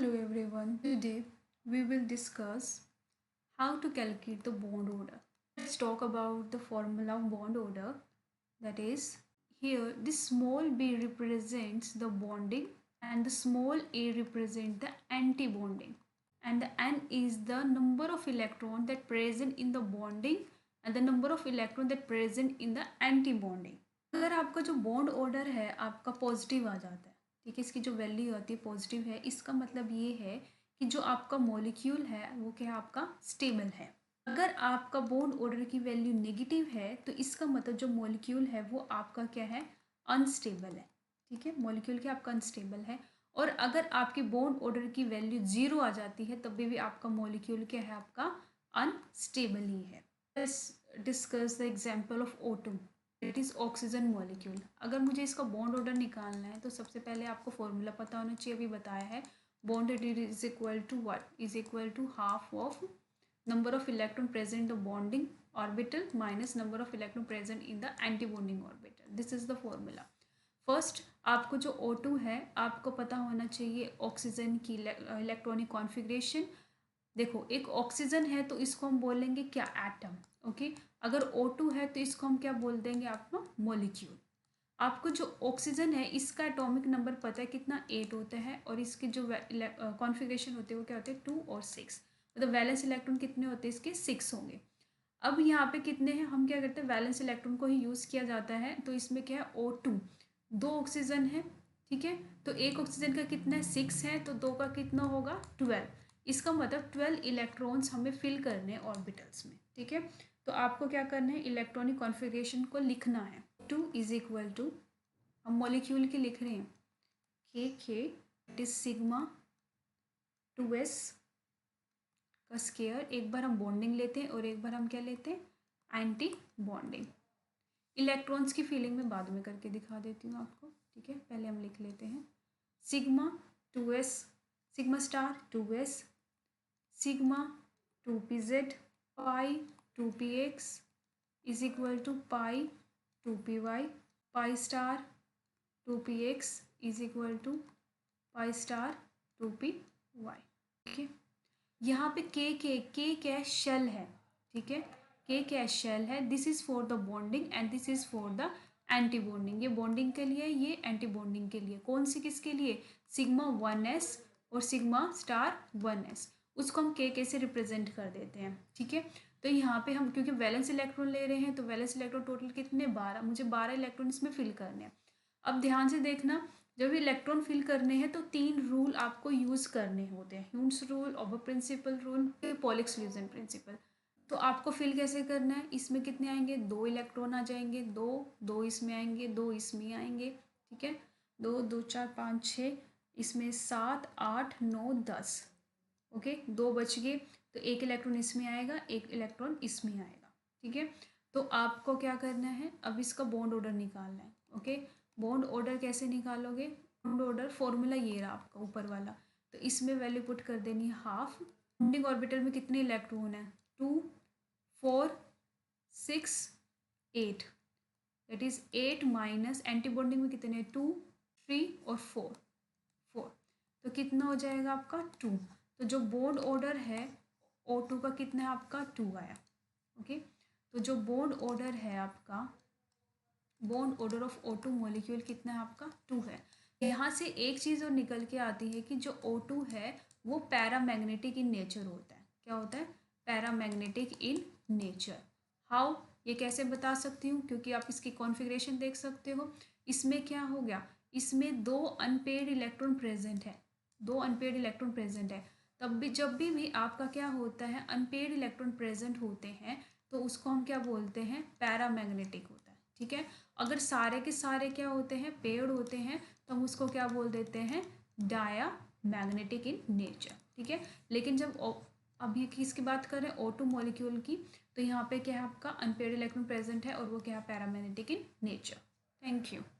Hello everyone, today we will discuss how to calculate the bond order. Let's talk about the formula of bond order. That is, here this small b represents the bonding and the small a represent the anti-bonding. And the n is the number of electrons that present in the bonding and the number of electrons that present in the anti-bonding. अगर आपका जो bond order है आपका positive आ जाता है, ठीक है, इसकी जो वैल्यू आती है पॉजिटिव है, इसका मतलब ये है कि जो आपका मॉलिक्यूल है वो क्या है, आपका स्टेबल है। अगर आपका बॉन्ड ऑर्डर की वैल्यू नेगेटिव है तो इसका मतलब जो मॉलिक्यूल है वो आपका क्या है, अनस्टेबल है। ठीक है, मॉलिक्यूल क्या आपका अनस्टेबल है। और अगर आपकी बॉन्ड ऑर्डर की वैल्यू 0 आ जाती है तब भी आपका मॉलिक्यूल क्या है, आपका अनस्टेबल ही है। Let's discuss the example of O2, it is oxygen molecule. अगर मुझे इसका बॉन्ड ऑर्डर निकालना है तो सबसे पहले आपको फॉर्मूला पता होना चाहिए, अभी बताया है। Bond order is equal to what, is equal to half of number of electron present in the bonding orbital minus number of electron present in the anti bonding orbital. This is the formula. First आपको जो O2 है आपको पता होना चाहिए oxygen की electronic configuration. देखो एक ऑक्सीजन है तो इसको हम बोलेंगे क्या, एटम। ओके, अगर O2 है तो इसको हम क्या बोल देंगे, आपका मॉलिक्यूल। आपको जो ऑक्सीजन है इसका एटॉमिक नंबर पता है कितना, 8 होता है, और इसकी जो कॉन्फ़िगरेशन होती है वो क्या होते हैं, 2 और 6। मतलब वैलेंस इलेक्ट्रॉन कितने होते हैं, इसके 6 होंगे। अब यहाँ पे कितने हैं, हम क्या करते हैं, वैलेंस इलेक्ट्रॉन को ही यूज़ किया जाता है। तो इसमें क्या है, O2, 2 ऑक्सीजन है, ठीक है, तो एक ऑक्सीजन का कितना है, 6 है, तो 2 का कितना होगा, 12। इसका मतलब 12 इलेक्ट्रॉन्स हमें फिल करने हैं ऑर्बिटल्स में। ठीक है, तो आपको क्या करना है, इलेक्ट्रॉनिक कॉन्फ़िगरेशन को लिखना है। 2 इज इक्वल टू, हम मॉलिक्यूल के लिख रहे हैं, के इट इज सिग्मा 2s का स्केयर। एक बार हम बॉन्डिंग लेते हैं और एक बार हम क्या लेते हैं, एंटी बॉन्डिंग। इलेक्ट्रॉन्स की फीलिंग में बाद में करके दिखा देती हूँ आपको। ठीक है, पहले हम लिख लेते हैं sigma 2s, sigma star 2s, sigma 2pz pi 2px is equal to pi 2py, pi star 2px is equal to pi star 2py। ठीक है, यहाँ पे के क्या है, शेल है। ठीक है, के क्या है, शेल है। This is for the bonding and this is for the anti bonding. ये बॉन्डिंग के लिए, ये एंटी बॉन्डिंग के लिए। कौन सी किसके लिए, सिग्मा 1s और सिग्मा स्टार 1s, उसको हम के से रिप्रेजेंट कर देते हैं। ठीक है, तो यहाँ पे हम क्योंकि वैलेंस इलेक्ट्रॉन ले रहे हैं तो वैलेंस इलेक्ट्रॉन टोटल कितने, 12, मुझे 12 इलेक्ट्रॉन इसमें फिल करने हैं। अब ध्यान से देखना, जब इलेक्ट्रॉन फिल करने हैं तो 3 रूल आपको यूज़ करने होते हैं, ह्यूम्स रूल, ऑबर प्रिंसिपल रूल, पॉलिक सॉल्यूशन प्रिंसिपल। तो आपको फिल कैसे करना है, इसमें कितने आएंगे, 2 इलेक्ट्रॉन आ जाएंगे, 2 इसमें आएंगे, 2 इसमें आएंगे। ठीक है, 2 2 4 5 6, इसमें 7 8 9 10। ओके, 2 बच गए, तो 1 इलेक्ट्रॉन इसमें आएगा, 1 इलेक्ट्रॉन इसमें आएगा। ठीक है, तो आपको क्या करना है, अब इसका बॉन्ड ऑर्डर निकालना है। ओके, बॉन्ड ऑर्डर कैसे निकालोगे, बॉन्ड ऑर्डर फॉर्मूला ये रहा आपका ऊपर वाला, तो इसमें वैल्यू पुट कर देनी है हाफ। बॉन्डिंग ऑर्बिटल में कितने इलेक्ट्रॉन है, 2 4 6 8, that is 8 minus anti bonding में कितने, 2 3 और 4, तो कितना हो जाएगा आपका 2। तो जो बॉन्ड ऑर्डर है O2 का कितना है, आपका 2 आया। ओके, तो जो बॉन्ड ऑर्डर है आपका, bond order of O2 molecule कितना है, आपका 2 है। यहाँ से एक चीज़ और निकल के आती है कि जो O2 है वो पैरामैग्नेटिक इन नेचर होता है। क्या होता है, पैरामैग्नेटिक इन नेचर। हाउ, ये कैसे बता सकती हूँ, क्योंकि आप इसकी कॉन्फ़िगरेशन देख सकते हो। इसमें क्या हो गया, इसमें 2 अनपेयर्ड इलेक्ट्रॉन प्रेजेंट है, 2 अनपेयर्ड इलेक्ट्रॉन प्रेजेंट है। तब भी जब भी आपका क्या होता है, अनपेयर्ड इलेक्ट्रॉन प्रेजेंट होते हैं तो उसको हम क्या बोलते हैं, पैरामैग्नेटिक होता है। ठीक है, अगर सारे के सारे क्या होते हैं, पेयर्ड होते हैं, तो हम उसको क्या बोल देते हैं, डायामैग्नेटिक इन नेचर। ठीक है, लेकिन जब अब ये किसकी बात करें, O2 मॉलिक्यूल की, तो यहाँ पे क्या है, आपका अनपेयर्ड इलेक्ट्रॉन प्रेजेंट है और वो क्या है, paramagnetic in nature. Thank you.